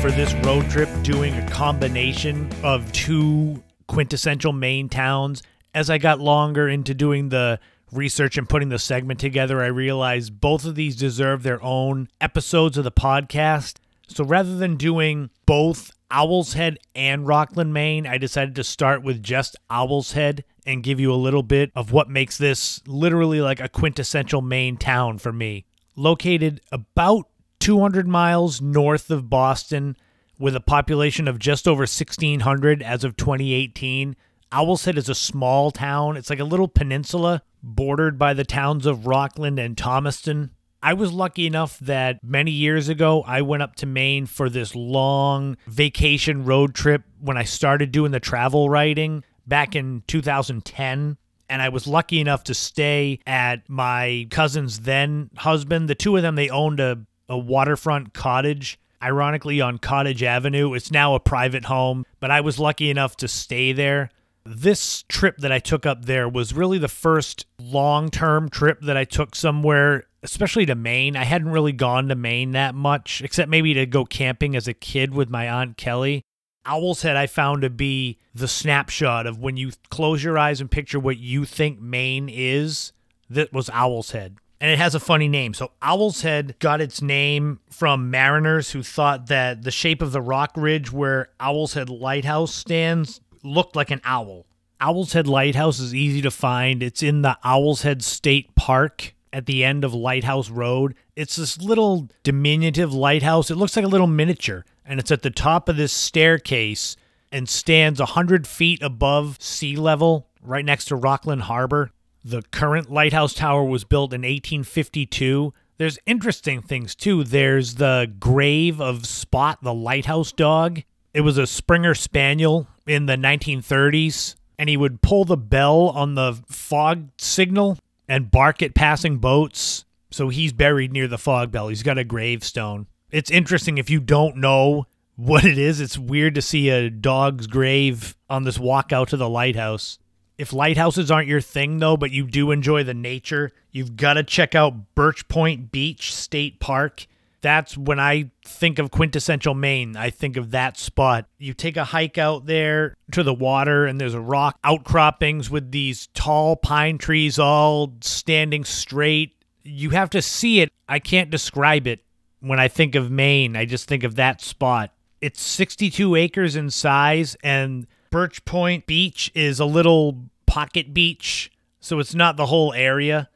for this road trip doing a combination of two quintessential Maine towns. As I got longer into doing the research and putting the segment together, I realized both of these deserve their own episodes of the podcast. So rather than doing both Owl's Head and Rockland, Maine, I decided to start with just Owl's Head and give you a little bit of what makes this literally like a quintessential Maine town for me. Located about 200 miles north of Boston, with a population of just over 1,600 as of 2018. Owl's Head is a small town. It's like a little peninsula bordered by the towns of Rockland and Thomaston. I was lucky enough that many years ago, I went up to Maine for this long vacation road trip when I started doing the travel writing back in 2010. And I was lucky enough to stay at my cousin's then husband. The two of them, they owned a waterfront cottage, ironically on Cottage Avenue. It's now a private home, but I was lucky enough to stay there. This trip that I took up there was really the first long-term trip that I took somewhere, especially to Maine. I hadn't really gone to Maine that much, except maybe to go camping as a kid with my Aunt Kelly. Owl's Head I found to be the snapshot of when you close your eyes and picture what you think Maine is. That was Owl's Head. And it has a funny name. So Owl's Head got its name from mariners who thought that the shape of the rock ridge where Owl's Head Lighthouse stands looked like an owl. Owl's Head Lighthouse is easy to find. It's in the Owl's Head State Park at the end of Lighthouse Road. It's this little diminutive lighthouse. It looks like a little miniature, and it's at the top of this staircase and stands 100 feet above sea level right next to Rockland Harbor. The current lighthouse tower was built in 1852. There's interesting things, too. There's the grave of Spot, the lighthouse dog. It was a Springer Spaniel in the 1930s, and he would pull the bell on the fog signal and bark at passing boats. So he's buried near the fog bell. He's got a gravestone. It's interesting if you don't know what it is. It's weird to see a dog's grave on this walk out to the lighthouse. If lighthouses aren't your thing, though, but you do enjoy the nature, you've got to check out Birch Point Beach State Park. That's when I think of quintessential Maine. I think of that spot. You take a hike out there to the water, and there's a rock outcroppings with these tall pine trees all standing straight. You have to see it. I can't describe it. When I think of Maine, I just think of that spot. It's 62 acres in size, and Birch Point Beach is a little pocket beach, so it's not the whole area.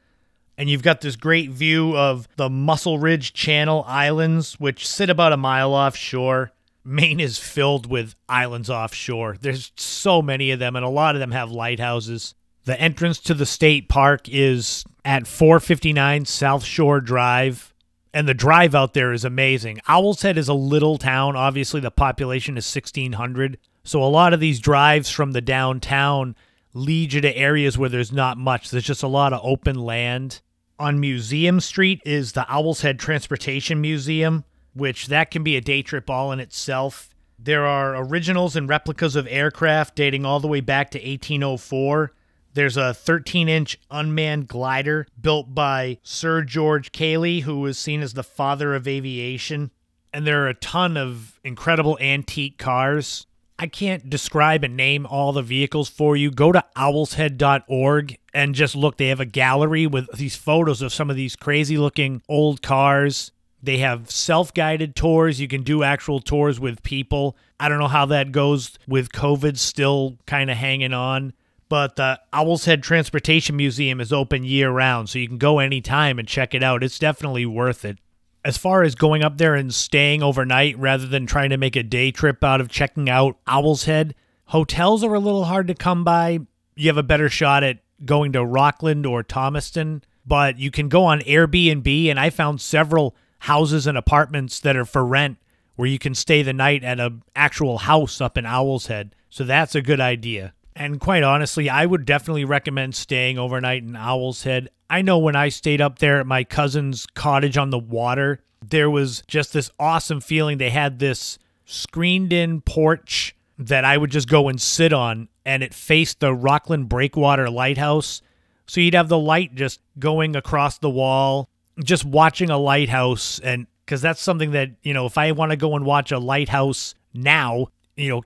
And you've got this great view of the Muscle Ridge Channel Islands, which sit about a mile offshore. Maine is filled with islands offshore. There's so many of them, and a lot of them have lighthouses. The entrance to the state park is at 459 South Shore Drive, and the drive out there is amazing. Owl's Head is a little town. Obviously, the population is 1,600. So a lot of these drives from the downtown lead you to areas where there's not much. There's just a lot of open land. On Museum Street is the Owl's Head Transportation Museum, which that can be a day trip all in itself. There are originals and replicas of aircraft dating all the way back to 1804. There's a 13-inch unmanned glider built by Sir George Cayley, who was seen as the father of aviation. And there are a ton of incredible antique cars. I can't describe and name all the vehicles for you. Go to owlshead.org and just look. They have a gallery with these photos of some of these crazy-looking old cars. They have self-guided tours. You can do actual tours with people. I don't know how that goes with COVID still kind of hanging on. But the Owl's Head Transportation Museum is open year-round, so you can go anytime and check it out. It's definitely worth it. As far as going up there and staying overnight rather than trying to make a day trip out of checking out Owl's Head, hotels are a little hard to come by. You have a better shot at going to Rockland or Thomaston, but you can go on Airbnb, and I found several houses and apartments that are for rent where you can stay the night at an actual house up in Owl's Head. So that's a good idea. And quite honestly, I would definitely recommend staying overnight in Owl's Head. I know when I stayed up there at my cousin's cottage on the water, there was just this awesome feeling. They had this screened-in porch that I would just go and sit on, and it faced the Rockland Breakwater Lighthouse. So you'd have the light just going across the wall, just watching a lighthouse, and because that's something that, if I want to go and watch a lighthouse now,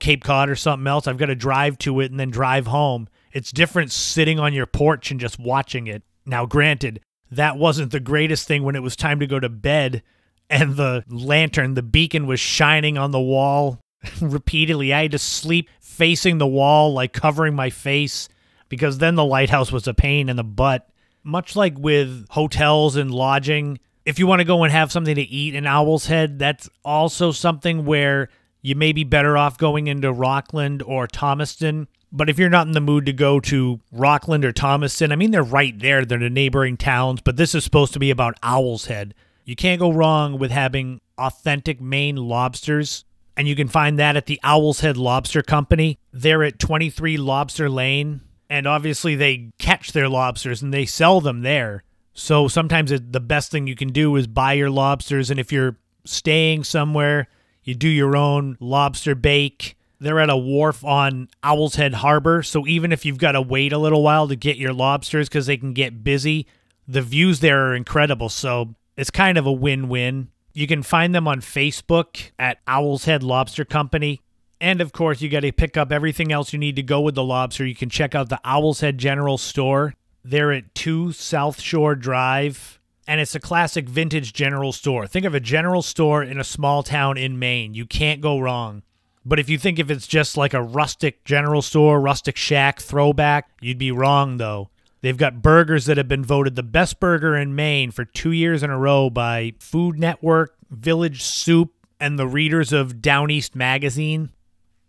Cape Cod or something else, I've got to drive to it and then drive home. It's different sitting on your porch and just watching it. Now, granted, that wasn't the greatest thing when it was time to go to bed and the lantern, the beacon was shining on the wall repeatedly. I had to sleep facing the wall, like covering my face, because then the lighthouse was a pain in the butt. Much like with hotels and lodging, if you want to go and have something to eat in Owl's Head, that's also something where you may be better off going into Rockland or Thomaston. But if you're not in the mood to go to Rockland or Thomaston, I mean, they're right there. They're the neighboring towns, but this is supposed to be about Owl's Head. You can't go wrong with having authentic Maine lobsters, and you can find that at the Owl's Head Lobster Company. They're at 23 Lobster Lane, and obviously they catch their lobsters and they sell them there. So sometimes the best thing you can do is buy your lobsters, and if you're staying somewhere, you do your own lobster bake. They're at a wharf on Owl's Head Harbor, so even if you've got to wait a little while to get your lobsters because they can get busy, the views there are incredible, so it's kind of a win-win. You can find them on Facebook at Owl's Head Lobster Company. And, of course, you got to pick up everything else you need to go with the lobster. You can check out the Owl's Head General Store. They're at 2 South Shore Drive, and it's a classic vintage general store. Think of a general store in a small town in Maine. You can't go wrong. But if you think if it's just like a rustic general store, rustic shack throwback, you'd be wrong, though. They've got burgers that have been voted the best burger in Maine for 2 years in a row by Food Network, Village Soup, and the readers of Down East Magazine.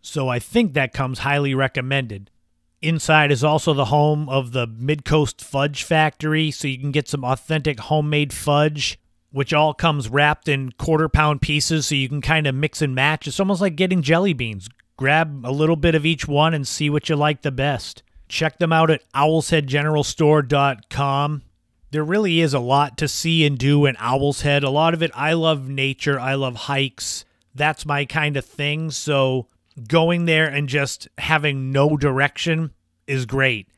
So I think that comes highly recommended. Inside is also the home of the Mid-Coast Fudge Factory, so you can get some authentic homemade fudge, which all comes wrapped in quarter-pound pieces, so you can kind of mix and match. It's almost like getting jelly beans. Grab a little bit of each one and see what you like the best. Check them out at owlsheadgeneralstore.com. There really is a lot to see and do in Owl's Head. A lot of it, I love nature. I love hikes. That's my kind of thing, so going there and just having no direction is great.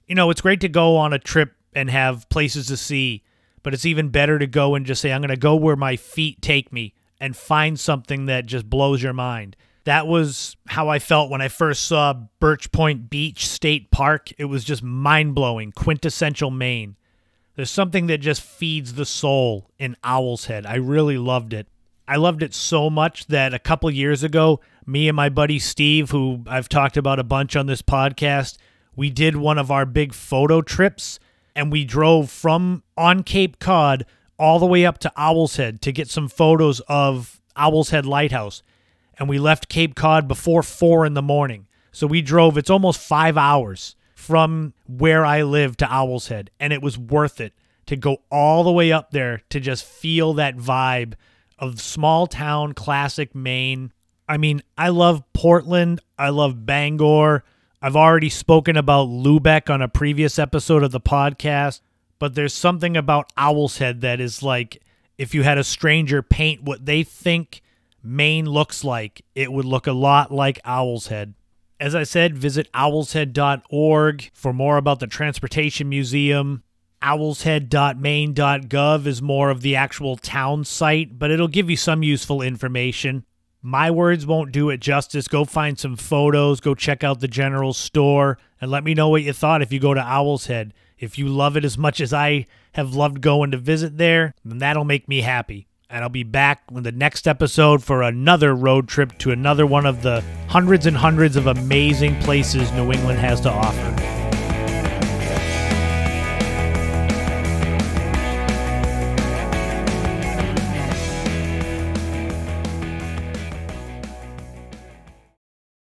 It's great to go on a trip and have places to see, but it's even better to go and just say, I'm going to go where my feet take me and find something that just blows your mind. That was how I felt when I first saw Birch Point Beach State Park. It was just mind-blowing, quintessential Maine. There's something that just feeds the soul in Owl's Head. I really loved it. I loved it so much that a couple years ago, me and my buddy Steve, who I've talked about a bunch on this podcast, we did one of our big photo trips, and we drove from on Cape Cod all the way up to Owl's Head to get some photos of Owl's Head Lighthouse. And we left Cape Cod before 4 in the morning. So we drove, it's almost 5 hours from where I live to Owl's Head. And it was worth it to go all the way up there to just feel that vibe of small town, classic Maine. I mean, I love Portland. I love Bangor. I've already spoken about Lubeck on a previous episode of the podcast. But there's something about Owl's Head that is like, if you had a stranger paint what they think Maine looks like, it would look a lot like Owl's Head. As I said, visit owlshead.org for more about the Transportation Museum. Owlshead.maine.gov is more of the actual town site, but it'll give you some useful information. My words won't do it justice. Go find some photos, go check out the general store, and let me know what you thought if you go to Owl's Head. If you love it as much as I have loved going to visit there, then that'll make me happy. And I'll be back with the next episode for another road trip to another one of the hundreds and hundreds of amazing places New England has to offer.